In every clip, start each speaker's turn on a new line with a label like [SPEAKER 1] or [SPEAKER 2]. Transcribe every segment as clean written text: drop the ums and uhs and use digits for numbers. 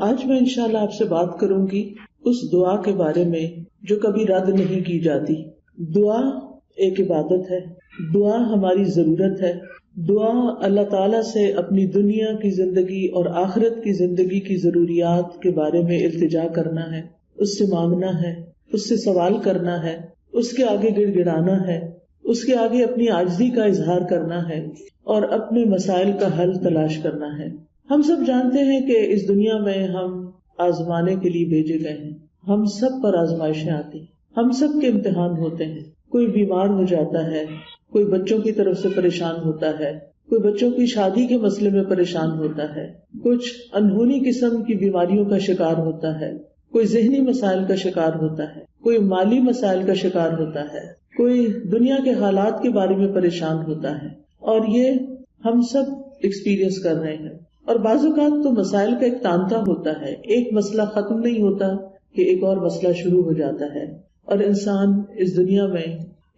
[SPEAKER 1] آج میں انشاءاللہ آپ سے بات کروں گی اس دعا کے بارے میں جو کبھی رد نہیں کی جاتی۔ دعا ایک عبادت ہے، دعا ہماری ضرورت ہے۔ دعا اللہ تعالیٰ سے اپنی دنیا کی زندگی اور آخرت کی زندگی کی ضروریات کے بارے میں التجا کرنا ہے، اس سے مانگنا ہے، اس سے سوال کرنا ہے، اس کے آگے گڑ گڑانا ہے، اس کے آگے اپنی عاجزی کا اظہار کرنا ہے اور اپنے مسائل کا حل تلاش کرنا ہے۔ ہم سب جانتے ہیں کہ اس دنیا میں ہم آزمانے کے لیے بھیجے گئے ہیں، ہم سب پر آزمائشیں آتی ہیں، ہم سب کے امتحان ہوتے ہیں۔ کوئی بیمار ہو جاتا ہے، کوئی بچوں کی طرف سے پریشان ہوتا ہے، کوئی بچوں کی شادی کے مسئلے میں پریشان ہوتا ہے، کچھ انہونی قسم کی بیماریوں کا شکار ہوتا ہے، کوئی ذہنی مسائل کا شکار ہوتا ہے، کوئی مالی مسائل کا شکار ہوتا ہے، کوئی دنیا کے حالات کے بارے میں پریشان ہوتا ہے، اور یہ ہم سب ایکسپیرینس کر رہے ہیں۔ اور بعض اوقات تو مسائل کا ایک تانتا ہوتا ہے، ایک مسئلہ ختم نہیں ہوتا کہ ایک اور مسئلہ شروع ہو جاتا ہے، اور انسان اس دنیا میں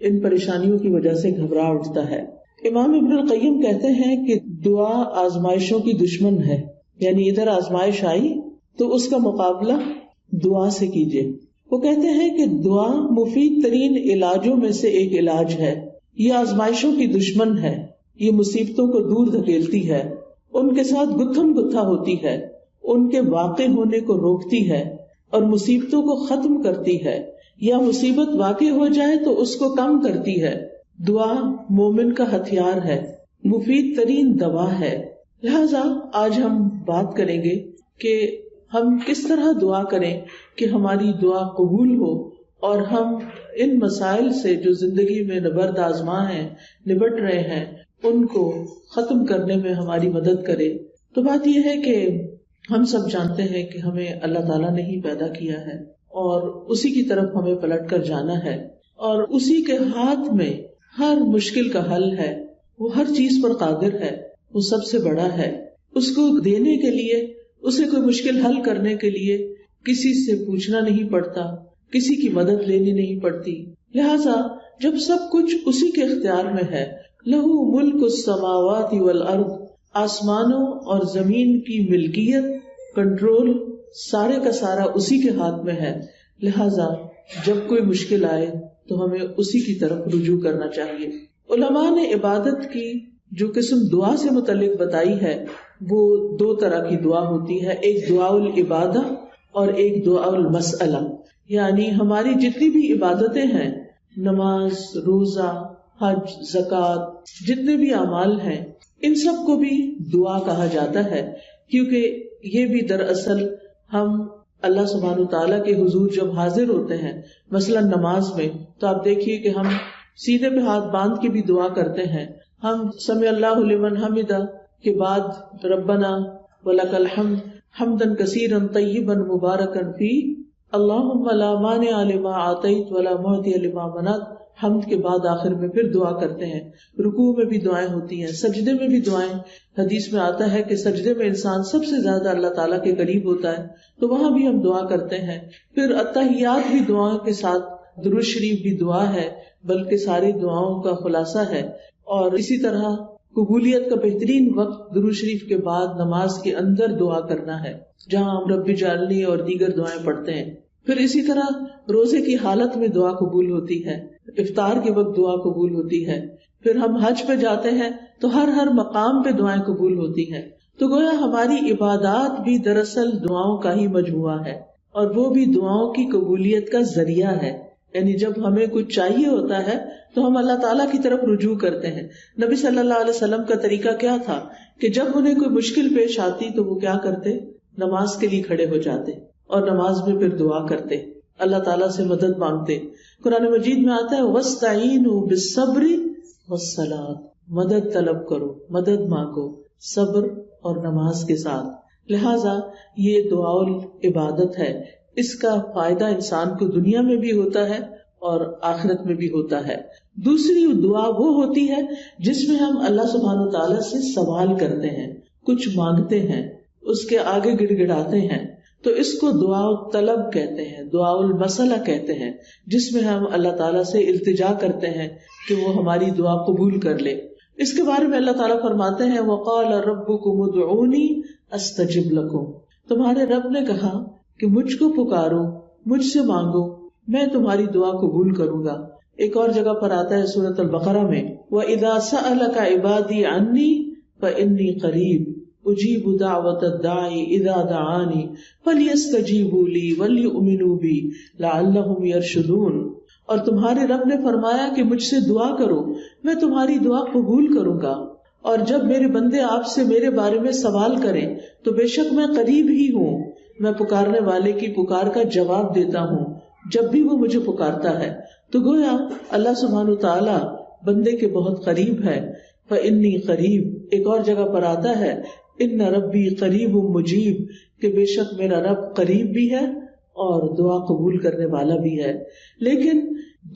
[SPEAKER 1] ان پریشانیوں کی وجہ سے گھبرا اٹھتا ہے۔ امام ابن القیم کہتے ہیں کہ دعا آزمائشوں کی دشمن ہے، یعنی ادھر آزمائش آئی تو اس کا مقابلہ دعا سے کیجیے۔ وہ کہتے ہیں کہ دعا مفید ترین علاجوں میں سے ایک علاج ہے، یہ آزمائشوں کی دشمن ہے، یہ مصیبتوں کو دور دھکیلتی ہے، ان کے ساتھ گتھم گتھا ہوتی ہے، ان کے واقع ہونے کو روکتی ہے اور مصیبتوں کو ختم کرتی ہے، یا مصیبت واقع ہو جائے تو اس کو کم کرتی ہے۔ دعا مومن کا ہتھیار ہے، مفید ترین دوا ہے۔ لہذا آج ہم بات کریں گے کہ ہم کس طرح دعا کریں کہ ہماری دعا قبول ہو اور ہم ان مسائل سے جو زندگی میں نبرد آزما ہیں، نبٹ رہے ہیں، ان کو ختم کرنے میں ہماری مدد کرے۔ تو بات یہ ہے کہ ہم سب جانتے ہیں کہ ہمیں اللہ تعالیٰ نے ہی پیدا کیا ہے اور اسی کی طرف ہمیں پلٹ کر جانا ہے، اور اسی کے ہاتھ میں ہر مشکل کا حل ہے۔ وہ ہر چیز پر قادر ہے، وہ سب سے بڑا ہے۔ اس کو دینے کے لیے، اسے کوئی مشکل حل کرنے کے لیے کسی سے پوچھنا نہیں پڑتا، کسی کی مدد لینی نہیں پڑتی۔ لہذا جب سب کچھ اسی کے اختیار میں ہے، لہو ملک السماوات والارض، آسمانوں اور زمین کی ملکیت، کنٹرول سارے کا سارا اسی کے ہاتھ میں ہے۔ لہذا جب کوئی مشکل آئے تو ہمیں اسی کی طرف رجوع کرنا چاہیے۔ علماء نے عبادت کی جو قسم دعا سے متعلق بتائی ہے وہ دو طرح کی دعا ہوتی ہے، ایک دعا العبادہ اور ایک دعا المسئلہ۔ یعنی ہماری جتنی بھی عبادتیں ہیں، نماز، روزہ، حج، زکوٰۃ، جتنے بھی اعمال ہیں، ان سب کو بھی دعا کہا جاتا ہے، کیونکہ یہ بھی دراصل ہم اللہ سبحانہ تعالیٰ کے حضور جب حاضر ہوتے ہیں، مثلا نماز میں، تو آپ دیکھیے کہ ہم سینے پہ ہاتھ باندھ کے بھی دعا کرتے ہیں۔ ہم سمع اللہ لمن حمدہ کے بعد ربنا ولک الحمد حمدا کثیرا طیبا مبارکا فیہ اللہم لا مانع لما اعطیت ولا معطی لما منعت، حمد کے بعد آخر میں پھر دعا کرتے ہیں۔ رکوع میں بھی دعائیں ہوتی ہیں، سجدے میں بھی دعائیں۔ حدیث میں آتا ہے کہ سجدے میں انسان سب سے زیادہ اللہ تعالیٰ کے قریب ہوتا ہے، تو وہاں بھی ہم دعا کرتے ہیں۔ پھر التحیات بھی دعاؤں کے ساتھ، درود شریف بھی دعا ہے، بلکہ ساری دعاؤں کا خلاصہ ہے۔ اور اسی طرح قبولیت کا بہترین وقت درود شریف کے بعد نماز کے اندر دعا کرنا ہے، جہاں ہم رب اجعلنی اور دیگر دعائیں پڑھتے ہیں۔ پھر اسی طرح روزے کی حالت میں دعا قبول ہوتی ہے، افطار کے وقت دعا قبول ہوتی ہے۔ پھر ہم حج پہ جاتے ہیں تو ہر مقام پہ دعائیں قبول ہوتی ہیں۔ تو گویا ہماری عبادات بھی دراصل دعاؤں کا ہی مجموعہ ہے، اور وہ بھی دعاؤں کی قبولیت کا ذریعہ ہے۔ یعنی جب ہمیں کچھ چاہیے ہوتا ہے تو ہم اللہ تعالیٰ کی طرف رجوع کرتے ہیں۔ نبی صلی اللہ علیہ وسلم کا طریقہ کیا تھا کہ جب انہیں کوئی مشکل پیش آتی تو وہ کیا کرتے؟ نماز کے لیے کھڑے ہو جاتے اور نماز میں پھر دعا کرتے، اللہ تعالیٰ سے مدد مانگتے۔ قرآن مجید میں آتا ہے وَاسْتَعِینُوا بِالصَّبْرِ وَالصَّلَاةِ، مدد طلب کرو، مدد مانگو صبر اور نماز کے ساتھ۔ لہٰذا یہ دعا العبادت ہے، اس کا فائدہ انسان کو دنیا میں بھی ہوتا ہے اور آخرت میں بھی ہوتا ہے۔ دوسری دعا وہ ہوتی ہے جس میں ہم اللہ سبحانہ تعالیٰ سے سوال کرتے ہیں، کچھ مانگتے ہیں، اس کے آگے گڑ گڑاتے ہیں، تو اس کو دعا الطلب کہتے ہیں، دعا المسئلہ کہتے ہیں، جس میں ہم اللہ تعالیٰ سے التجا کرتے ہیں کہ وہ ہماری دعا قبول کر لے۔ اس کے بارے میں اللہ تعالیٰ فرماتے ہیں وَقَالَ رَبُّكُمُ ادْعُونِي أَسْتَجِبْ لَكُمْ، تمہارے رب نے کہا کہ مجھ کو پکارو، مجھ سے مانگو، میں تمہاری دعا قبول کروں گا۔ ایک اور جگہ پر آتا ہے سورۃ البقرہ میں، وَإِذَا سَأَلَكَ عِبَادِي عَنِّي فَإِنِّي قَرِيبٌ أُجِيبُ دَعْوَةَ الدَّاعِ إِذَا دَعَانِ فَلْيَسْتَجِيبُوا لِي وَلْيُؤْمِنُوا بِي لَعَلَّهُمْ يَرْشُدُونَ۔ اور تمہارے رب نے فرمایا کہ مجھ سے دعا کرو، میں تمہاری دعا قبول کروں گا، اور جب میرے بندے آپ سے میرے بارے میں سوال کریں تو بے شک میں قریب ہی ہوں، میں پکارنے والے کی پکار کا جواب دیتا ہوں جب بھی وہ مجھے پکارتا ہے۔ تو گویا اللہ سبحانہ تعالیٰ بندے کے بہت قریب ہے۔ فَإِنِّي قریب، ایک اور جگہ پر آتا ہے ان ربی قریب مجیب، کہ بے شک میرا رب قریب بھی ہے اور دعا قبول کرنے والا بھی ہے۔ لیکن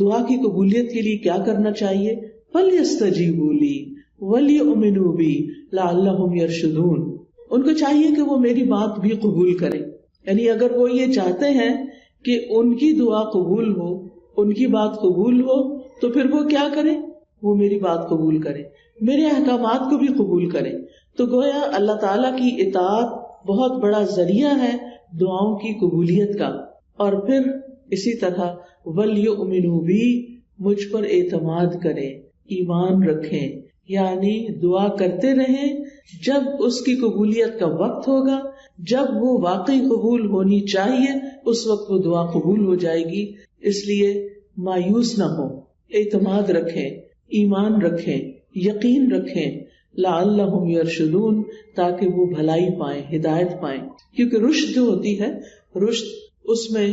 [SPEAKER 1] دعا کی قبولیت کے لیے کیا کرنا چاہیے؟ فَلْيَسْتَجِيبُوا لِي وَلْيُؤْمِنُوا بِي لَعَلَّهُمْ يَرْشُدُونَ۔ ان کو چاہیے کہ وہ میری بات بھی قبول کریں، یعنی اگر وہ یہ چاہتے ہیں کہ ان کی دعا قبول ہو، ان کی بات قبول ہو، تو پھر وہ کیا کریں؟ وہ میری بات قبول کریں، میرے احکامات کو بھی قبول کریں۔ تو گویا اللہ تعالیٰ کی اطاعت بہت بڑا ذریعہ ہے دعاؤں کی قبولیت کا۔ اور پھر اسی طرح وَلْيُؤْمِنُوا بِي، مجھ پر اعتماد کریں، ایمان رکھیں، یعنی دعا کرتے رہیں، جب اس کی قبولیت کا وقت ہوگا، جب وہ واقعی قبول ہونی چاہیے، اس وقت وہ دعا قبول ہو جائے گی۔ اس لیے مایوس نہ ہو، اعتماد رکھیں، ایمان رکھیں، یقین رکھیں، لعلہم یرشدون، تاکہ وہ بھلائی پائیں، ہدایت پائیں۔ کیونکہ رشد جو ہوتی ہے، رشد اس میں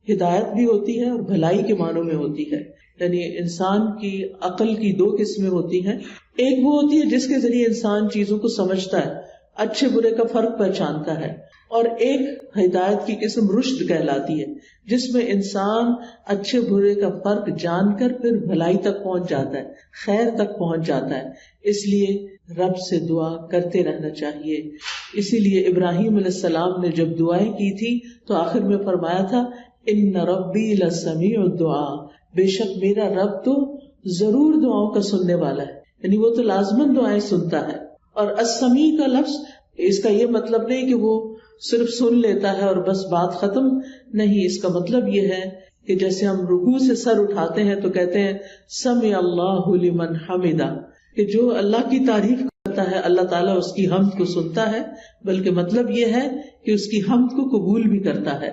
[SPEAKER 1] ہدایت بھی ہوتی ہے اور بھلائی کے معنوں میں ہوتی ہے۔ یعنی انسان کی عقل کی دو قسمیں ہوتی ہیں، ایک وہ ہوتی ہے جس کے ذریعے انسان چیزوں کو سمجھتا ہے، اچھے برے کا فرق پہچانتا ہے، اور ایک ہدایت کی قسم رشد کہلاتی ہے، جس میں انسان اچھے برے کا فرق جان کر پھر بھلائی تک پہنچ جاتا ہے، خیر تک پہنچ جاتا ہے۔ اس لیے رب سے دعا کرتے رہنا چاہیے۔ اسی لیے ابراہیم علیہ السلام نے جب دعائیں کی تھی تو آخر میں فرمایا تھا ان ربی لسمیع الدعاء، بے شک میرا رب تو ضرور دعاؤں کا سننے والا ہے، یعنی وہ تو لازماً دعائیں سنتا ہے۔ اور السمیع کا لفظ، اس کا یہ مطلب نہیں کہ وہ صرف سن لیتا ہے اور بس بات ختم، نہیں، اس کا مطلب یہ ہے کہ جیسے ہم رکوع سے سر اٹھاتے ہیں تو کہتے ہیں سمع اللہ لمن حمدہ، کہ جو اللہ کی تعریف کرتا ہے اللہ تعالیٰ اس کی حمد کو سنتا ہے، بلکہ مطلب یہ ہے کہ اس کی حمد کو قبول بھی کرتا ہے،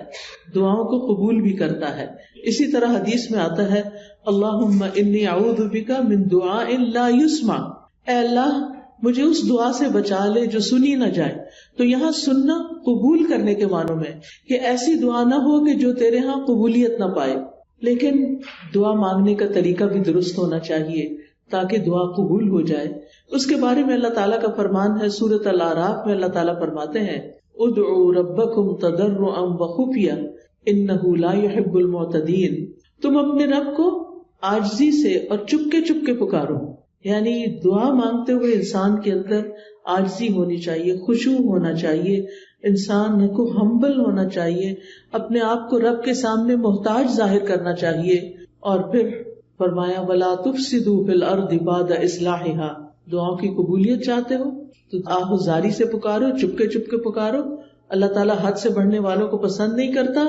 [SPEAKER 1] دعاؤں کو قبول بھی کرتا ہے۔ اسی طرح حدیث میں آتا ہے اللہم انی اعوذ بک من دعاء لا یسمع، اے اللہ مجھے اس دعا سے بچا لے جو سنی نہ جائے۔ تو یہاں سننا قبول کرنے کے معنوں میں، کہ ایسی دعا نہ ہو کہ جو تیرے ہاں قبولیت نہ پائے، لیکن دعا مانگنے کا طریقہ بھی درست ہونا چاہیے تاکہ دعا قبول ہو جائے۔ اس کے بارے میں اللہ تعالیٰ کا فرمان ہے سورۃ الاعراف میں، اللہ تعالیٰ فرماتے ہیں ادعوا ربکم تضرعا وخفیا انہ لا يحب المعتدین، تم اپنے رب کو عاجزی سے اور چپ کے پکارو، یعنی دعا مانگتے ہوئے انسان کے اندر عاجزی ہونی چاہیے، خشوع ہونا چاہیے، انسان کو ہمبل ہونا چاہیے، اپنے آپ کو رب کے سامنے محتاج ظاہر کرنا چاہیے۔ اور پھر فرمایا وَلَا تُفْسِدُوا فِي الْأَرْضِ بَعْدَ إِصْلَاحِهَا، دعاؤں کی قبولیت چاہتے ہو تو آہوزاری سے پکارو، چپ کے پکارو۔ اللہ تعالیٰ حد سے بڑھنے والوں کو پسند نہیں کرتا،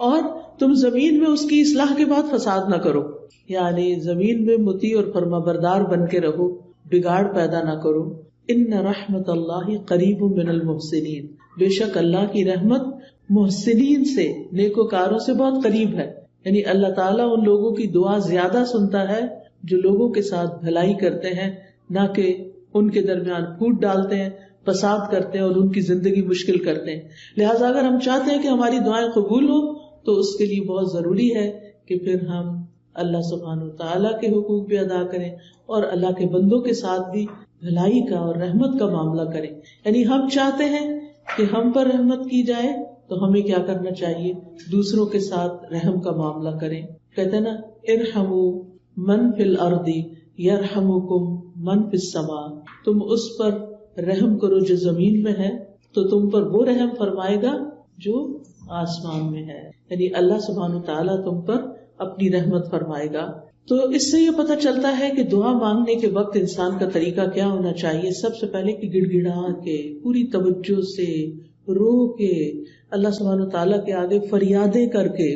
[SPEAKER 1] اور تم زمین میں اس کی اصلاح کے بعد فساد نہ کرو، یعنی زمین میں مطیع اور فرما بردار بن کے رہو، بگاڑ پیدا نہ کرو۔ ان رحمت اللہ قریب من المحسنین، بے شک اللہ کی رحمت محسنین سے، نیکوکاروں سے بہت قریب ہے، یعنی اللہ تعالیٰ ان لوگوں کی دعا زیادہ سنتا ہے جو لوگوں کے ساتھ بھلائی کرتے ہیں، نہ کہ ان کے درمیان پھوٹ ڈالتے ہیں، فساد کرتے ہیں اور ان کی زندگی مشکل کرتے ہیں۔ لہٰذا اگر ہم چاہتے ہیں کہ ہماری دعائیں قبول ہو تو اس کے لیے بہت ضروری ہے کہ پھر ہم اللہ سبحانہ وتعالیٰ کے حقوق بھی ادا کریں اور اللہ کے بندوں کے ساتھ بھی بھلائی کا اور رحمت کا معاملہ کریں۔ یعنی ہم چاہتے ہیں کہ ہم پر رحمت کی جائے تو ہمیں کیا کرنا چاہیے؟ دوسروں کے ساتھ رحم کا معاملہ کریں۔ کہتے ہیں نا ارحموا من فی الارض یرحمکم من فی السماء، تم اس پر رحم کرو جو زمین میں ہے تو تم پر وہ رحم فرمائے گا جو آسمان میں ہے، یعنی اللہ سبحانہ تعالیٰ تم پر اپنی رحمت فرمائے گا۔ تو اس سے یہ پتہ چلتا ہے کہ دعا مانگنے کے وقت انسان کا طریقہ کیا ہونا چاہیے۔ سب سے پہلے کہ گڑ گڑا کے پوری توجہ سے رو کے, اللہ سبحانہ وتعالیٰ کے آگے فریادیں کر کے,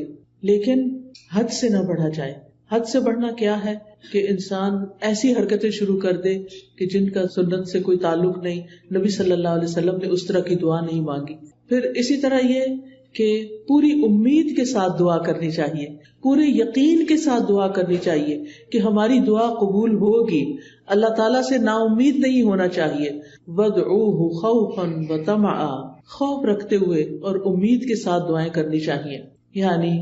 [SPEAKER 1] لیکن حد سے نہ بڑھا جائے. حد سے بڑھنا کیا ہے کہ انسان ایسی حرکتیں شروع کر دے کہ جن کا سنت سے کوئی تعلق نہیں. نبی صلی اللہ علیہ وسلم نے اس طرح کی دعا نہیں مانگی. پھر اسی طرح یہ کہ پوری امید کے ساتھ دعا کرنی چاہیے, پورے یقین کے ساتھ دعا کرنی چاہیے کہ ہماری دعا قبول ہوگی. اللہ تعالیٰ سے نا امید نہیں ہونا چاہیے. وَادْعُوهُ خَوْفًا وَطَمَعًا, خوف رکھتے ہوئے اور امید کے ساتھ دعائیں کرنی چاہیے. یعنی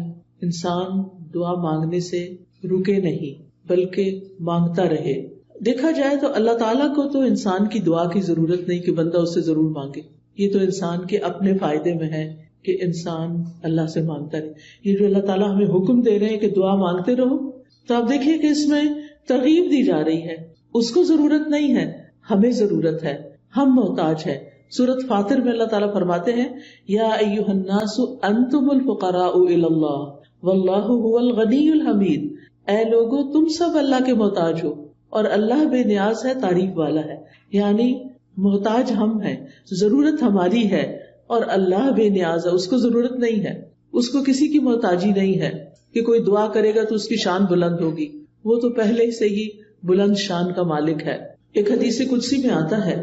[SPEAKER 1] انسان دعا مانگنے سے رکے نہیں بلکہ مانگتا رہے. دیکھا جائے تو اللہ تعالیٰ کو تو انسان کی دعا کی ضرورت نہیں کہ بندہ اس سے ضرور مانگے. یہ تو انسان کے اپنے فائدے میں ہے کہ انسان اللہ سے مانگتا رہے. یہ جو اللہ تعالیٰ ہمیں حکم دے رہے ہیں کہ دعا مانگتے رہو, تو آپ دیکھیے کہ اس میں ترغیب دی جا رہی ہے. اس کو ضرورت نہیں ہے, ہمیں ضرورت ہے, ہم محتاج ہیں. سورۃ فاطر میں اللہ تعالیٰ فرماتے ہیں یا ایھا الناس انتم الفقراء الی اللہ واللہ هو الغنی الحمید. اے لوگو تم سب اللہ کے محتاج ہو اور اللہ بے نیاز ہے, تعریف والا ہے. یعنی محتاج ہم ہیں, ضرورت ہماری ہے اور اللہ بے نیاز ہے, اس کو ضرورت نہیں ہے, اس کو کسی کی محتاجی نہیں ہے کہ کوئی دعا کرے گا تو اس کی شان بلند ہوگی. وہ تو پہلے سے ہی بلند شان کا مالک ہے. ایک حدیث قدسی میں آتا ہے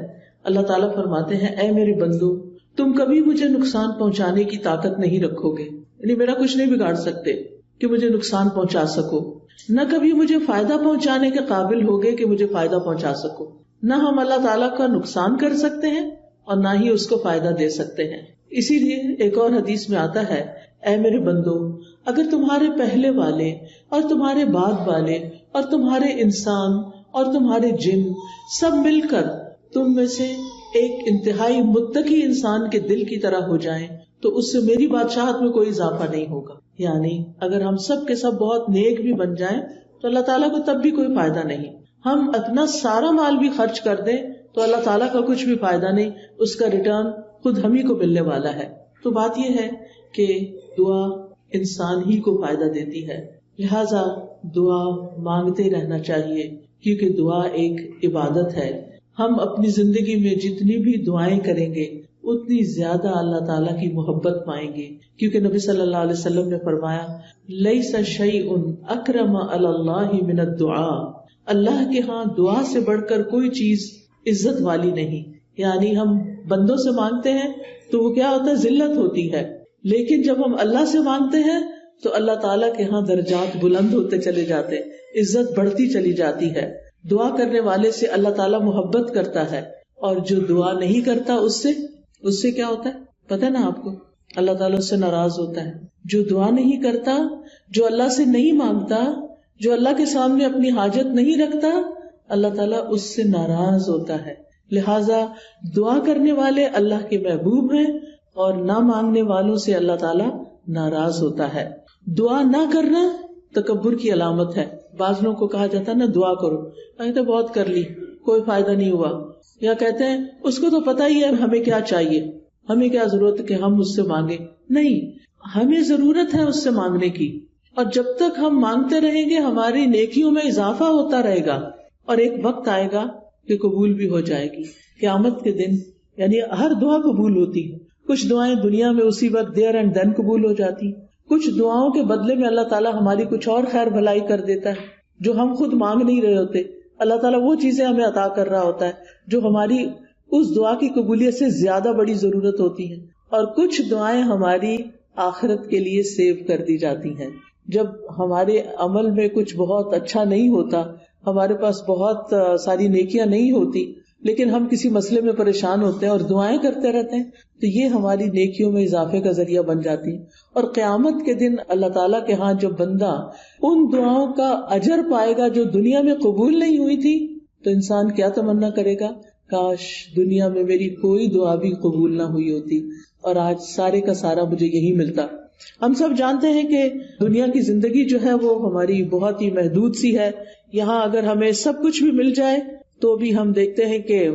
[SPEAKER 1] اللہ تعالیٰ فرماتے ہیں اے میرے بندو تم کبھی مجھے نقصان پہنچانے کی طاقت نہیں رکھو گے, یعنی میرا کچھ نہیں بگاڑ سکتے کہ مجھے نقصان پہنچا سکو, نہ کبھی مجھے فائدہ پہنچانے کے قابل ہوگے کہ مجھے فائدہ پہنچا سکو. نہ ہم اللہ تعالیٰ کا نقصان کر سکتے ہیں اور نہ ہی اس کو فائدہ دے سکتے ہیں. اسی لیے ایک اور حدیث میں آتا ہے اے میرے بندو اگر تمہارے پہلے والے اور تمہارے بعد والے اور تمہارے انسان اور تمہارے جن سب مل کر تم میں سے ایک انتہائی متقی انسان کے دل کی طرح ہو جائیں تو اس سے میری بادشاہت میں کوئی اضافہ نہیں ہوگا. یعنی اگر ہم سب کے سب بہت نیک بھی بن جائیں تو اللہ تعالیٰ کو تب بھی کوئی فائدہ نہیں. ہم اپنا سارا مال بھی خرچ کر دیں تو اللہ تعالیٰ کا کچھ بھی فائدہ نہیں, اس کا ریٹرن خود ہم ہی کو ملنے والا ہے. تو بات یہ ہے کہ دعا انسان ہی کو فائدہ دیتی ہے, لہذا دعا مانگتے رہنا چاہیے کیونکہ دعا ایک عبادت ہے. ہم اپنی زندگی میں جتنی بھی دعائیں کریں گے اتنی زیادہ اللہ تعالیٰ کی محبت پائیں گے, کیونکہ نبی صلی اللہ علیہ وسلم نے فرمایا لیس شیء اکرم علی اللہ من الدعاء, اللہ کے ہاں دعا سے بڑھ کر کوئی چیز عزت والی نہیں. یعنی ہم بندوں سے مانگتے ہیں تو وہ کیا ہوتا ہے, ذلت ہوتی ہے, لیکن جب ہم اللہ سے مانگتے ہیں تو اللہ تعالیٰ کے ہاں درجات بلند ہوتے چلے جاتے, عزت بڑھتی چلی جاتی ہے. دعا کرنے والے سے اللہ تعالیٰ محبت کرتا ہے اور جو دعا نہیں کرتا اس سے کیا ہوتا ہے پتہ نا آپ کو, اللہ تعالیٰ اس سے ناراض ہوتا ہے. جو دعا نہیں کرتا, جو اللہ سے نہیں مانگتا, جو اللہ کے سامنے اپنی حاجت نہیں رکھتا, اللہ تعالیٰ اس سے ناراض ہوتا ہے. لہٰذا دعا کرنے والے اللہ کے محبوب ہیں اور نہ مانگنے والوں سے اللہ تعالیٰ ناراض ہوتا ہے. دعا نہ کرنا تکبر کی علامت ہے. بعض لوگوں کو کہا جاتا ہے نا دعا کرو, تو بہت کر لی کوئی فائدہ نہیں ہوا, یا کہتے ہیں اس کو تو پتہ ہی ہے ہمیں کیا چاہیے, ہمیں کیا ضرورت ہے کہ ہم اس سے مانگیں. نہیں, ہمیں ضرورت ہے اس سے مانگنے کی, اور جب تک ہم مانگتے رہیں گے ہماری نیکیوں میں اضافہ ہوتا رہے گا اور ایک وقت آئے گا کہ قبول بھی ہو جائے گی. قیامت کے دن یعنی ہر دعا قبول ہوتی ہے. کچھ دعائیں دنیا میں اسی وقت دیر اینڈ دین قبول ہو جاتی, کچھ دعاؤں کے بدلے میں اللہ تعالیٰ ہماری کچھ اور خیر بھلائی کر دیتا ہے جو ہم خود مانگ نہیں رہے ہوتے. اللہ تعالیٰ وہ چیزیں ہمیں عطا کر رہا ہوتا ہے جو ہماری اس دعا کی قبولیت سے زیادہ بڑی ضرورت ہوتی ہے, اور کچھ دعائیں ہماری آخرت کے لیے سیو کر دی جاتی ہیں. جب ہمارے عمل میں کچھ بہت اچھا نہیں ہوتا, ہمارے پاس بہت ساری نیکیاں نہیں ہوتی, لیکن ہم کسی مسئلے میں پریشان ہوتے ہیں اور دعائیں کرتے رہتے ہیں, تو یہ ہماری نیکیوں میں اضافے کا ذریعہ بن جاتی ہیں. اور قیامت کے دن اللہ تعالیٰ کے ہاں جو بندہ ان دعاؤں کا اجر پائے گا جو دنیا میں قبول نہیں ہوئی تھی, تو انسان کیا تمنا کرے گا, کاش دنیا میں میری کوئی دعا بھی قبول نہ ہوئی ہوتی اور آج سارے کا سارا مجھے یہی ملتا. ہم سب جانتے ہیں کہ دنیا کی زندگی جو ہے وہ ہماری بہت ہی محدود سی ہے. یہاں اگر ہمیں سب کچھ بھی مل جائے تو بھی ہم دیکھتے ہیں کہ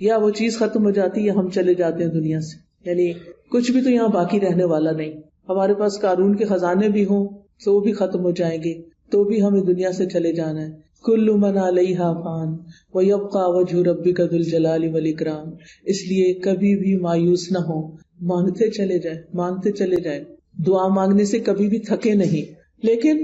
[SPEAKER 1] یا وہ چیز ختم ہو جاتی ہے یا ہم چلے جاتے ہیں دنیا سے. یعنی کچھ بھی تو یہاں باقی رہنے والا نہیں. ہمارے پاس قارون کے خزانے بھی ہوں تو وہ بھی ختم ہو جائیں گے, تو بھی ہمیں دنیا سے چلے جانا ہے. کل من علیہا فان ویبقی وجہ ربک ذو الجلال والاکرام. اس لیے کبھی بھی مایوس نہ ہو, مانگتے چلے جائیں، مانگتے چلے جائیں، دعا مانگنے سے کبھی بھی تھکے نہیں. لیکن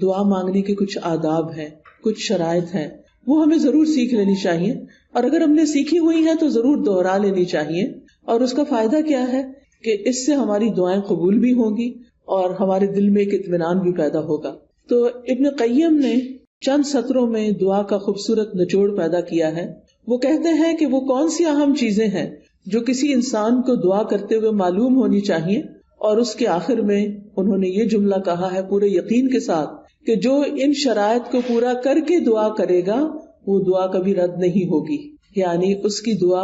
[SPEAKER 1] دعا مانگنے کے کچھ آداب ہیں، کچھ شرائط ہیں، وہ ہمیں ضرور سیکھ لینی چاہیے، اور اگر ہم نے سیکھی ہوئی ہیں تو ضرور دوہرا لینی چاہیے. اور اس کا فائدہ کیا ہے کہ اس سے ہماری دعائیں قبول بھی ہوں گی اور ہمارے دل میں ایک اطمینان بھی پیدا ہوگا. تو ابن قیم نے چند سطروں میں دعا کا خوبصورت نچوڑ پیدا کیا ہے. وہ کہتے ہیں کہ وہ کون سی اہم چیزیں ہیں جو کسی انسان کو دعا کرتے ہوئے معلوم ہونی چاہیے، اور اس کے آخر میں انہوں نے یہ جملہ کہا ہے پورے یقین کے ساتھ کہ جو ان شرائط کو پورا کر کے دعا کرے گا وہ دعا کبھی رد نہیں ہوگی، یعنی اس کی دعا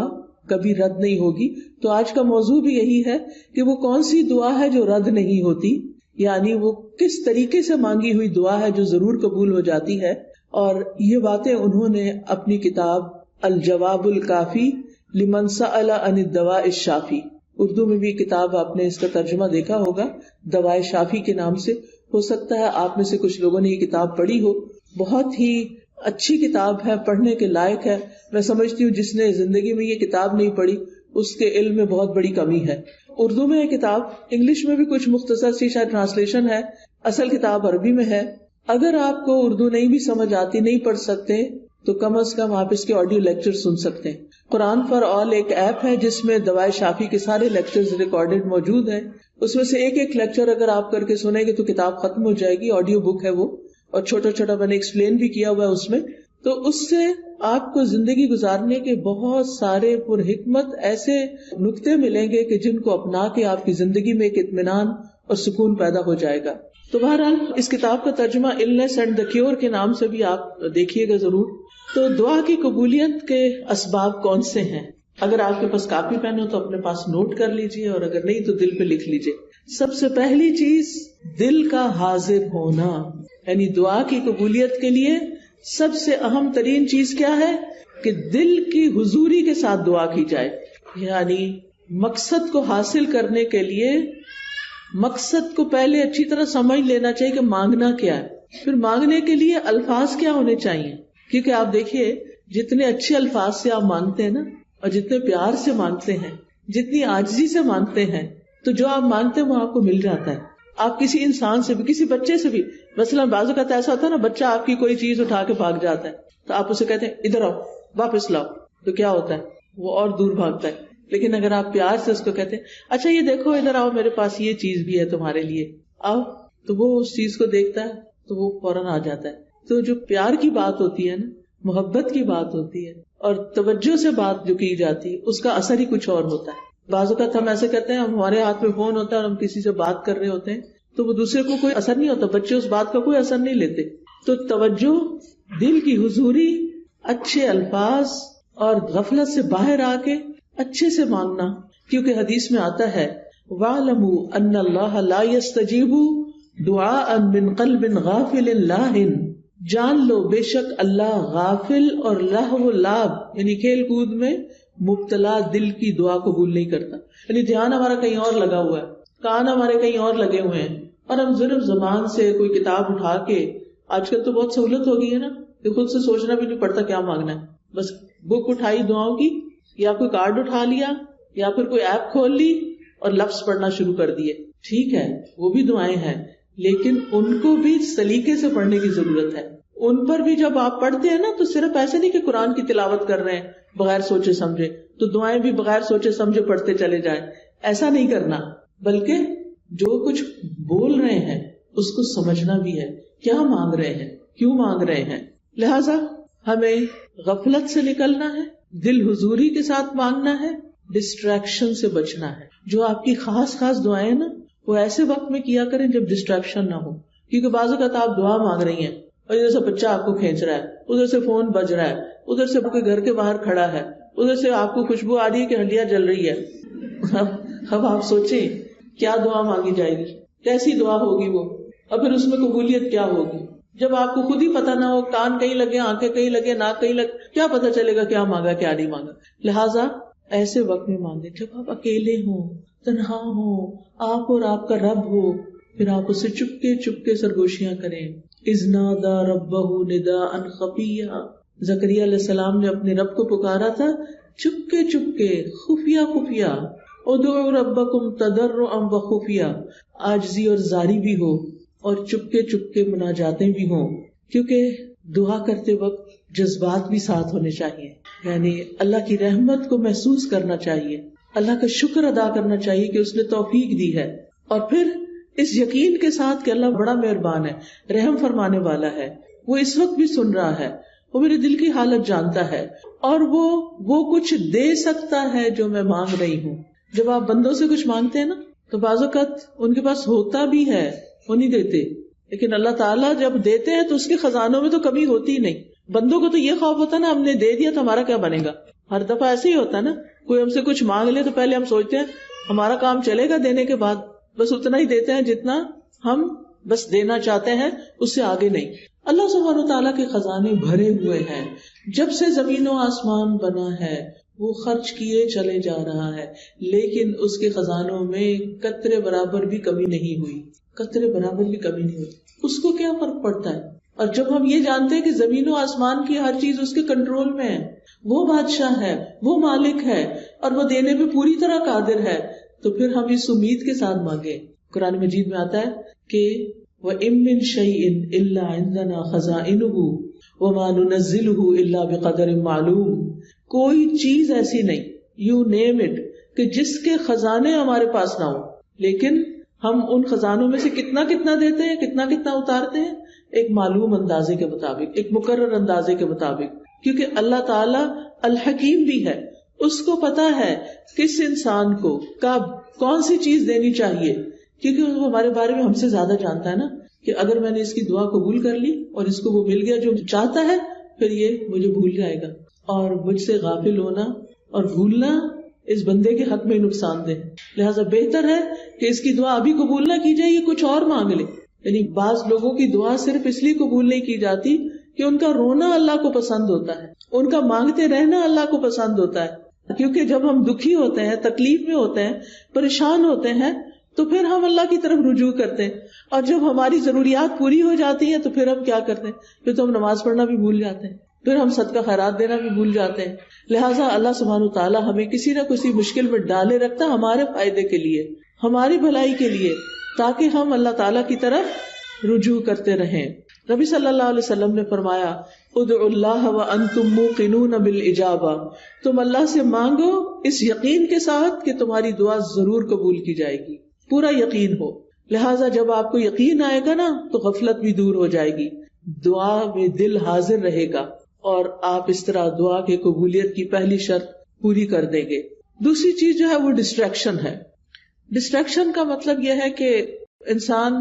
[SPEAKER 1] کبھی رد نہیں ہوگی. تو آج کا موضوع بھی یہی ہے کہ وہ کون سی دعا ہے جو رد نہیں ہوتی، یعنی وہ کس طریقے سے مانگی ہوئی دعا ہے جو ضرور قبول ہو جاتی ہے. اور یہ باتیں انہوں نے اپنی کتاب الجواب الکافی لمن سأل عن الدواء الشافی، اردو میں بھی کتاب آپ نے اس کا ترجمہ دیکھا ہوگا دواء شافی کے نام سے. ہو سکتا ہے آپ میں سے کچھ لوگوں نے یہ کتاب پڑھی ہو. بہت ہی اچھی کتاب ہے، پڑھنے کے لائق ہے. میں سمجھتی ہوں جس نے زندگی میں یہ کتاب نہیں پڑھی اس کے علم میں بہت بڑی کمی ہے. اردو میں یہ کتاب، انگلش میں بھی کچھ مختصر سی شاید ٹرانسلیشن ہے، اصل کتاب عربی میں ہے. اگر آپ کو اردو نہیں بھی سمجھ آتی، نہیں پڑھ سکتے، تو کم از کم آپ اس کے آڈیو لیکچر سن سکتے ہیں. قرآن فار آل ایک ایپ ہے جس میں دواء شافی کے سارے لیکچرز ریکارڈڈ موجود ہیں. اس میں سے ایک ایک لیکچر اگر آپ کر کے سنیں گے تو کتاب ختم ہو جائے گی. آڈیو بک ہے وہ، اور چھوٹا چھوٹا میں نے ایکسپلین بھی کیا ہوا ہے اس میں. تو اس سے آپ کو زندگی گزارنے کے بہت سارے پر حکمت ایسے نکتے ملیں گے کہ جن کو اپنا کے آپ کی زندگی میں ایک اطمینان اور سکون پیدا ہو جائے گا. تو بہرحال اس کتاب کا ترجمہ النس اینڈ دا کیور کے نام سے بھی آپ دیکھیے گا ضرور. تو دعا کی قبولیت کے اسباب کون سے ہیں؟ اگر آپ کے پاس کاپی پین ہو تو اپنے پاس نوٹ کر لیجئے، اور اگر نہیں تو دل پہ لکھ لیجئے. سب سے پہلی چیز دل کا حاضر ہونا، یعنی دعا کی قبولیت کے لیے سب سے اہم ترین چیز کیا ہے کہ دل کی حضوری کے ساتھ دعا کی جائے. یعنی مقصد کو حاصل کرنے کے لیے مقصد کو پہلے اچھی طرح سمجھ لینا چاہیے کہ مانگنا کیا ہے. پھر مانگنے کے لیے الفاظ کیا ہونے چاہیے، کیونکہ آپ دیکھیے جتنے اچھے الفاظ سے آپ مانگتے ہیں نا، اور جتنے پیار سے مانگتے ہیں، جتنی عاجزی سے مانگتے ہیں، تو جو آپ مانگتے ہیں وہ آپ کو مل جاتا ہے. آپ کسی انسان سے بھی، کسی بچے سے بھی، مثلا بعض اوقات ایسا ہوتا ہے نا، بچہ آپ کی کوئی چیز اٹھا کے بھاگ جاتا ہے تو آپ اسے کہتے ہیں ادھر آؤ، واپس لاؤ، تو کیا ہوتا ہے وہ اور دور بھاگتا ہے. لیکن اگر آپ پیار سے اس کو کہتے ہیں اچھا یہ دیکھو ادھر آؤ، میرے پاس یہ چیز بھی ہے تمہارے لیے، آؤ، تو وہ اس چیز کو دیکھتا ہے تو وہ فوراً آ جاتا ہے. تو جو پیار کی بات ہوتی ہے نا، محبت کی بات ہوتی ہے، اور توجہ سے بات جو کی جاتی ہے، اس کا اثر ہی کچھ اور ہوتا ہے. بعض اوقات ہم ایسے کرتے ہیں، ہمارے ہاتھ میں فون ہوتا ہے اور ہم کسی سے بات کر رہے ہوتے ہیں تو وہ دوسرے کو کوئی اثر نہیں ہوتا، بچے اس بات کا کوئی اثر نہیں لیتے. تو توجہ، دل کی حضوری، اچھے الفاظ، اور غفلت سے باہر آ کے اچھے سے مانگنا. کیونکہ حدیث میں آتا ہے وَاعْلَمُوا أَنَّ اللَّهَ لَا يَسْتَجِيبُ دُعَاءً مِّن قَلْبٍ غَافِلٍ لَاهٍ، جان لو بے شک اللہ غافل اور لہو لعب یعنی کھیل کود میں مبتلا دل کی دعا قبول نہیں کرتا. یعنی دھیان ہمارا کہیں اور لگا ہوا ہے، کان ہمارے کہیں اور لگے ہوئے ہیں، اور ہم صرف زبان سے کوئی کتاب اٹھا کے، آج کل تو بہت سہولت ہو گئی ہے نا کہ خود سے سوچنا بھی نہیں پڑتا کیا مانگنا ہے، بس بک اٹھائی دعاؤں کی، یا کوئی کارڈ اٹھا لیا، یا پھر کوئی ایپ کھول لی اور لفظ پڑھنا شروع کر دیے. ٹھیک ہے وہ بھی دعائیں ہیں، لیکن ان کو بھی سلیقے سے پڑھنے کی ضرورت ہے. ان پر بھی جب آپ پڑھتے ہیں نا تو صرف ایسے نہیں کہ قرآن کی تلاوت کر رہے ہیں بغیر سوچے سمجھے تو دعائیں بھی بغیر سوچے سمجھے پڑھتے چلے جائیں، ایسا نہیں کرنا، بلکہ جو کچھ بول رہے ہیں اس کو سمجھنا بھی ہے، کیا مانگ رہے ہیں، کیوں مانگ رہے ہیں. لہذا ہمیں غفلت سے نکلنا ہے، دل حضوری کے ساتھ مانگنا ہے، ڈسٹریکشن سے بچنا ہے. جو آپ کی خاص دعائیں نا وہ ایسے وقت میں کیا کریں جب ڈسٹریکشن نہ ہو. کیونکہ بعض اوقات آپ دعا مانگ رہی ہیں اور ادھر سے بچہ آپ کو کھینچ رہا ہے، ادھر سے فون بج رہا ہے، ادھر سے کوئی گھر کے باہر کھڑا ہے، ادھر سے آپ کو خوشبو آ رہی ہے کہ ہڈیاں جل رہی ہے. اب آپ سوچیں کیا دعا مانگی جائے گی، کیسی دعا ہوگی وہ، اور پھر اس میں قبولیت کیا ہوگی. جب آپ کو خود ہی پتہ نہ ہو، کان کہیں لگے، آنکھیں کہیں لگے، ناک کہیں لگے، کیا پتہ چلے گا کیا مانگا کیا نہیں مانگا. لہٰذا ایسے وقت میں مانگے جب آپ اکیلے ہوں، تنہا ہوں، آپ اور آپ کا رب ہو، پھر آپ اسے چپکے چپکے سرگوشیاں کریں. اذ نادى ربه نداء خفيا، زکریا علیہ السلام نے اپنے رب کو پکارا تھا چپکے چپکے، خفیہ خفیہ. ادعوا ربکم تضرعا وخفیا، عاجزی اور زاری بھی ہو اور چپکے چپکے مناجاتیں بھی ہوں، کیونکہ دعا کرتے وقت جذبات بھی ساتھ ہونے چاہیے، یعنی اللہ کی رحمت کو محسوس کرنا چاہیے، اللہ کا شکر ادا کرنا چاہیے کہ اس نے توفیق دی ہے، اور پھر اس یقین کے ساتھ کہ اللہ بڑا مہربان ہے، رحم فرمانے والا ہے، وہ اس وقت بھی سن رہا ہے، وہ میرے دل کی حالت جانتا ہے، اور وہ کچھ دے سکتا ہے جو میں مانگ رہی ہوں۔ جب آپ بندوں سے کچھ مانگتے ہیں نا تو بعض اوقات ان کے پاس ہوتا بھی ہے، وہ نہیں دیتے، لیکن اللہ تعالیٰ جب دیتے ہیں تو اس کے خزانوں میں تو کمی ہوتی ہی نہیں۔ بندوں کو تو یہ خوف ہوتا ہے نا، ہم نے دے دیا تو ہمارا کیا بنے گا، ہر دفعہ ایسے ہی ہوتا ہے نا، کوئی ہم سے کچھ مانگ لے تو پہلے ہم سوچتے ہیں ہمارا کام چلے گا دینے کے بعد، بس اتنا ہی دیتے ہیں جتنا ہم بس دینا چاہتے ہیں، اس سے آگے نہیں۔ اللہ سبحانہ و تعالیٰ کے خزانے بھرے ہوئے ہیں، جب سے زمین و آسمان بنا ہے وہ خرچ کیے چلے جا رہا ہے، لیکن اس کے خزانوں میں قطرے برابر بھی کمی نہیں ہوئی، قطرے برابر بھی کمی نہیں ہوئی۔ اس کو کیا فرق پڑتا ہے؟ اور جب ہم یہ جانتے ہیں کہ زمین و آسمان کی ہر چیز اس کے کنٹرول میں ہے، وہ بادشاہ ہے، وہ مالک ہے، اور وہ دینے پہ پوری طرح قادر ہے، تو پھر ہم اس امید کے ساتھ مانگے۔ قرآن مجید میں آتا ہے کہ وَإِن مِّن شَيْءٍ إِلَّا عِندَنَا خَزَائِنُهُ وَمَا نُنَزِّلُهُ إِلَّا بِقَدَرٍ مَّعْلُومٍ، کوئی چیز ایسی نہیں، یو نیم اٹ، کہ جس کے خزانے ہمارے پاس نہ ہو، لیکن ہم ان خزانوں میں سے کتنا کتنا دیتے ہیں، کتنا کتنا اتارتے ہیں، ایک معلوم اندازے کے مطابق، ایک مقرر اندازے کے مطابق، کیونکہ اللہ تعالیٰ الحکیم بھی ہے، اس کو پتا ہے کس انسان کو کب کون سی چیز دینی چاہیے، کیونکہ وہ ہمارے بارے میں ہم سے زیادہ جانتا ہے نا، کہ اگر میں نے اس کی دعا قبول کر لی اور اس کو وہ مل گیا جو چاہتا ہے، پھر یہ مجھے بھول جائے گا، اور مجھ سے غافل ہونا اور بھولنا اس بندے کے حق میں نقصان دہ، لہٰذا بہتر ہے کہ اس کی دعا ابھی قبول نہ کی جائے، یہ کچھ اور مانگ لے۔ یعنی بعض لوگوں کی دعا صرف اس لیے قبول نہیں کی جاتی کہ ان کا رونا اللہ کو پسند ہوتا ہے، ان کا مانگتے رہنا اللہ کو پسند ہوتا ہے، کیونکہ جب ہم دکھی ہوتے ہیں، تکلیف میں ہوتے ہیں، پریشان ہوتے ہیں، تو پھر ہم اللہ کی طرف رجوع کرتے ہیں، اور جب ہماری ضروریات پوری ہو جاتی ہیں تو پھر ہم کیا کرتے ہیں، پھر تو ہم نماز پڑھنا بھی بھول جاتے ہیں، پھر ہم صدقہ خیرات دینا بھی بھول جاتے ہیں۔ لہٰذا اللہ سبحانہ تعالیٰ ہمیں کسی نہ کسی مشکل میں ڈالے رکھتا ہمارے فائدے کے لیے، ہماری بھلائی کے لیے، تاکہ ہم اللہ تعالیٰ کی طرف رجوع کرتے رہیں۔ نبی صلی اللہ علیہ وسلم نے فرمایا ادعوا اللہ وانتم موقنون بالاجابہ، تم اللہ سے مانگو اس یقین کے ساتھ کہ تمہاری دعا ضرور قبول کی جائے گی، پورا یقین ہو۔ لہٰذا جب آپ کو یقین آئے گا نا تو غفلت بھی دور ہو جائے گی، دعا میں دل حاضر رہے گا، اور آپ اس طرح دعا کی قبولیت کی پہلی شرط پوری کر دیں گے۔ دوسری چیز جو ہے وہ ڈسٹریکشن ہے۔ ڈسٹریکشن کا مطلب یہ ہے کہ انسان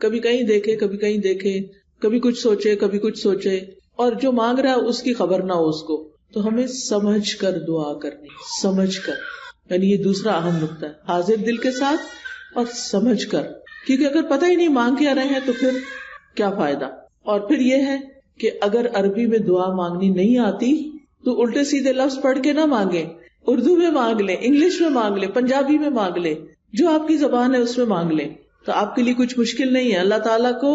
[SPEAKER 1] کبھی کہیں دیکھے، کبھی کہیں دیکھے، کبھی کچھ سوچے، کبھی کچھ سوچے، اور جو مانگ رہا ہے اس کی خبر نہ ہو اس کو۔ تو ہمیں سمجھ کر دعا کرنی، سمجھ کر، یعنی یہ دوسرا اہم نقطہ ہے، حاضر دل کے ساتھ اور سمجھ کر، کیونکہ اگر پتہ ہی نہیں مانگ کے آ رہے ہیں تو پھر کیا فائدہ۔ اور پھر یہ ہے کہ اگر عربی میں دعا مانگنی نہیں آتی تو الٹے سیدھے لفظ پڑھ کے نہ مانگے، اردو میں مانگ لیں، انگلش میں مانگ لیں، پنجابی میں مانگ لیں، جو آپ کی زبان ہے اس میں مانگ لیں، تو آپ کے لیے کچھ مشکل نہیں ہے۔ اللہ تعالیٰ کو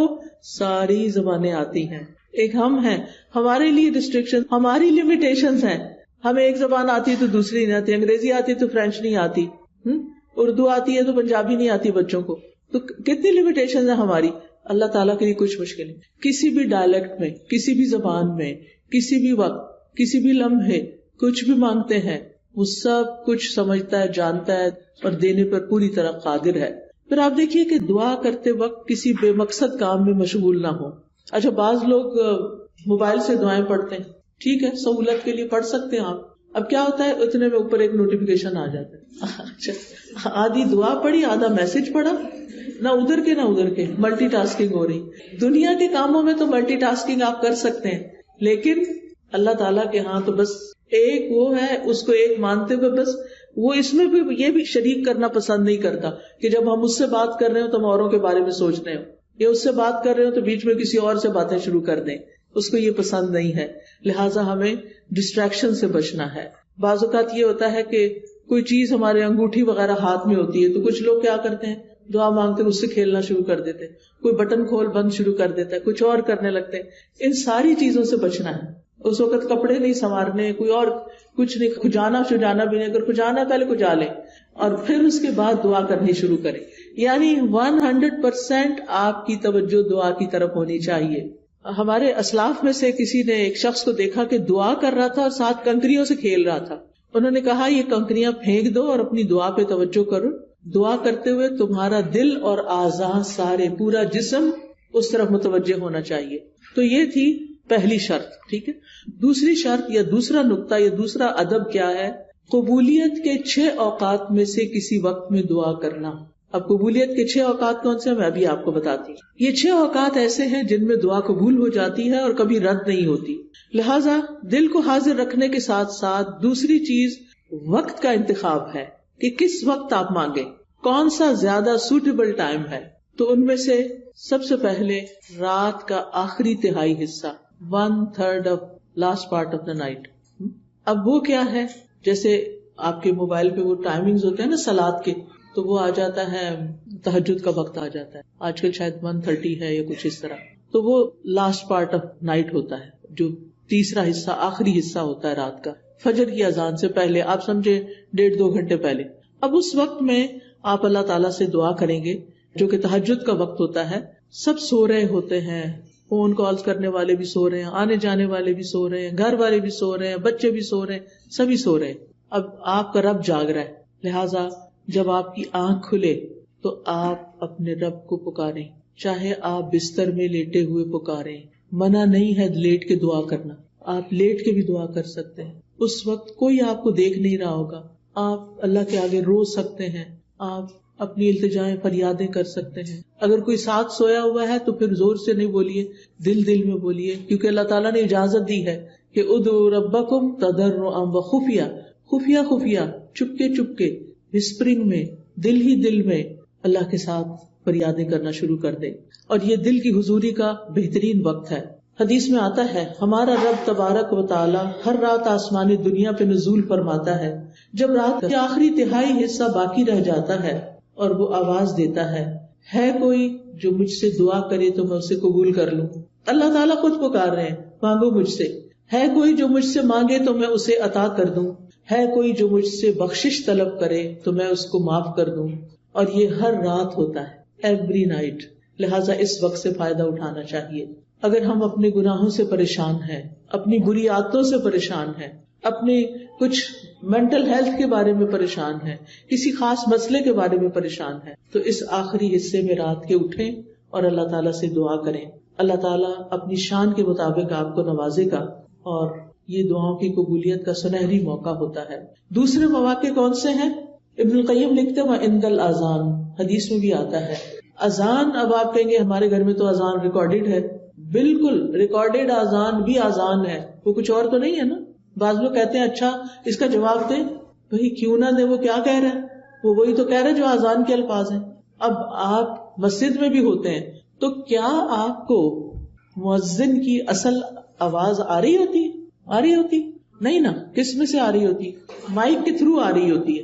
[SPEAKER 1] ساری زبانیں آتی ہیں، ایک ہم ہیں، ہمارے لیے ریسٹرکشن، ہماری لمیٹیشنز ہیں، ہمیں ایک زبان آتی ہے تو دوسری نہیں آتی، انگریزی آتی ہے تو فرینچ نہیں آتی، اردو آتی ہے تو پنجابی نہیں آتی بچوں کو، تو کتنی لمیٹیشنز ہیں ہماری۔ اللہ تعالیٰ کے لیے کچھ مشکل نہیں، کسی بھی ڈائلیکٹ میں، کسی بھی زبان میں، کسی بھی وقت، کسی بھی لمحے کچھ بھی مانگتے ہیں، وہ سب کچھ سمجھتا ہے، جانتا ہے، اور دینے پر پوری طرح قادر ہے۔ پھر آپ دیکھیے کہ دعا کرتے وقت کسی بے مقصد کام میں مشغول نہ ہو۔ اچھا، بعض لوگ موبائل سے دعائیں پڑھتے ہیں، ٹھیک ہے، سہولت کے لیے پڑھ سکتے ہیں آپ، اب کیا ہوتا ہے اتنے میں اوپر ایک نوٹیفیکیشن آ جاتا ہے، اچھا آدھی دعا پڑھی، آدھا میسج پڑھا، نہ ادھر کے نہ ادھر کے، ملٹی ٹاسکنگ ہو رہی۔ دنیا کے کاموں میں تو ملٹی ٹاسکنگ آپ کر سکتے ہیں، لیکن اللہ تعالیٰ کے ہاں تو بس ایک وہ ہے، اس کو ایک مانتے ہوئے بس وہ اس میں بھی یہ بھی شریک کرنا پسند نہیں کرتا کہ جب ہم اس سے بات کر رہے ہو تو ہم اوروں کے بارے میں سوچ رہے ہو، یا اس سے بات کر رہے ہو تو بیچ میں کسی اور سے باتیں شروع کر دیں، اس کو یہ پسند نہیں ہے۔ لہٰذا ہمیں ڈسٹریکشن سے بچنا ہے۔ بعض اوقات یہ ہوتا ہے کہ کوئی چیز ہمارے انگوٹھی وغیرہ ہاتھ میں ہوتی ہے تو کچھ لوگ کیا کرتے ہیں، دعا مانگتے ہیں اس سے کھیلنا شروع کر دیتے ہیں، کوئی بٹن کھول بند شروع کر دیتا ہے، کچھ اور کرنے لگتے ہیں۔ ان ساری چیزوں سے بچنا ہے۔ اس وقت کپڑے نہیں سنوارنے، کوئی اور کچھ نہیں، کھجانا شجانا بھی نہیں، اگر کھجانا پہلے کھجا لیں، اور پھر اس کے بعد دعا کرنی شروع کریں. یعنی 100% آپ کی توجہ دعا کی طرف ہونی چاہیے. ہمارے اسلاف میں سے کسی نے ایک شخص کو دیکھا کہ دعا کر رہا تھا اور ساتھ کنکریوں سے کھیل رہا تھا. انہوں نے کہا یہ کنکریاں پھینک دو اور اپنی دعا پہ توجہ کرو. دعا کرتے ہوئے تمہارا دل اور اعضاء سارے پورا جسم اس طرف متوجہ ہونا چاہیے. تو یہ تھی پہلی شرط. ٹھیک ہے. دوسری شرط یا دوسرا نقطہ یا دوسرا ادب کیا ہے؟ قبولیت کے 6 اوقات میں سے کسی وقت میں دعا کرنا. اب قبولیت کے 6 اوقات کون سے ہیں میں ابھی آپ کو بتاتی ہوں. یہ 6 اوقات ایسے ہیں جن میں دعا قبول ہو جاتی ہے اور کبھی رد نہیں ہوتی. لہٰذا دل کو حاضر رکھنے کے ساتھ ساتھ دوسری چیز وقت کا انتخاب ہے کہ کس وقت آپ مانگیں, کون سا زیادہ سوٹیبل ٹائم ہے. تو ان میں سے سب سے پہلے رات کا آخری تہائی حصہ, 1/3 of last part of the night. اب وہ کیا ہے, جیسے آپ کے موبائل پہ وہ ٹائمنگز ہوتے ہیں نا صلاۃ کے, تو وہ آ جاتا ہے تہجد کا وقت آ جاتا ہے. آج کل شاید 1:30 ہے یا کچھ اس طرح. تو وہ لاسٹ پارٹ آف نائٹ ہوتا ہے, جو تیسرا حصہ آخری حصہ ہوتا ہے رات کا, فجر کی اذان سے پہلے, آپ سمجھے 1.5-2 گھنٹے پہلے. اب اس وقت میں آپ اللہ تعالیٰ سے دعا کریں گے جو کہ تہجد کا وقت ہوتا ہے. سب سو رہے ہوتے ہیں, فون کالز کرنے والے بھی سو رہے ہیں, آنے جانے والے بھی سو رہے ہیں, گھر والے بھی سو رہے ہیں, بچے بھی سو رہے ہیں, سبھی سو رہے ہیں. اب آپ کا رب جاگ رہا ہے. لہٰذا جب آپ کی آنکھ کھلے تو آپ اپنے رب کو پکاریں, چاہے آپ بستر میں لیٹے ہوئے پکاریں. منع نہیں ہے لیٹ کے دعا کرنا, آپ لیٹ کے بھی دعا کر سکتے ہیں. اس وقت کوئی آپ کو دیکھ نہیں رہا ہوگا, آپ اللہ کے آگے رو سکتے ہیں, آپ اپنی التجائیں فریادیں کر سکتے ہیں. اگر کوئی ساتھ سویا ہوا ہے تو پھر زور سے نہیں بولیے, دل دل میں بولیے, کیونکہ اللہ تعالیٰ نے اجازت دی ہے کہ ادعوا ربکم تضرعا وخفیا, خفیہ خفیہ, چپکے چپکے, وسپرنگ میں, دل ہی دل میں اللہ کے ساتھ فریادیں کرنا شروع کر دیں. اور یہ دل کی حضوری کا بہترین وقت ہے. حدیث میں آتا ہے ہمارا رب تبارک و تعالی ہر رات آسمانی دنیا پہ نزول فرماتا ہے. جب رات کا آخری تہائی حصہ باقی رہ جاتا ہے اور وہ آواز دیتا ہے کوئی جو مجھ سے دعا کرے تو میں اسے قبول کر لوں. اللہ تعالیٰ خود پکار رہے ہیں, مانگو مجھ سے. ہے کوئی جو مجھ سے مانگے تو میں اسے عطا کر دوں. ہے کوئی جو مجھ سے بخشش طلب کرے تو میں اس کو معاف کر دوں. اور یہ ہر رات ہوتا ہے, ایوری نائٹ. لہٰذا اس وقت سے فائدہ اٹھانا چاہیے. اگر ہم اپنے گناہوں سے پریشان ہیں, اپنی بری عادتوں سے پریشان ہیں, اپنے کچھ مینٹل ہیلتھ کے بارے میں پریشان ہیں, کسی خاص مسئلے کے بارے میں پریشان ہیں, تو اس آخری حصے میں رات کے اٹھیں اور اللہ تعالیٰ سے دعا کریں. اللہ تعالیٰ اپنی شان کے مطابق آپ کو نوازے گا اور یہ دعاؤں کی قبولیت کا سنہری موقع ہوتا ہے. دوسرے مواقع کون سے ہیں؟ ابن القیم لکھتے ہیں عند الاذان, حدیث میں بھی آتا ہے اذان. اب آپ کہیں گے ہمارے گھر میں تو اذان ریکارڈیڈ ہے. بالکل ریکارڈیڈ اذان بھی اذان ہے, وہ کچھ اور تو نہیں ہے نا. بعض لوگ کہتے ہیں اچھا اس کا جواب دیں. بھائی کیوں نہ دے, وہ کیا کہہ رہا ہے, وہ وہی تو کہہ رہے جو اذان کے الفاظ ہیں. اب آپ مسجد میں بھی ہوتے ہیں تو کیا آپ کو مؤذن کی اصل آواز آ رہی ہوتی نہیں نا. کس میں سے آ رہی ہوتی؟ مائک کے تھرو آ رہی ہوتی ہے.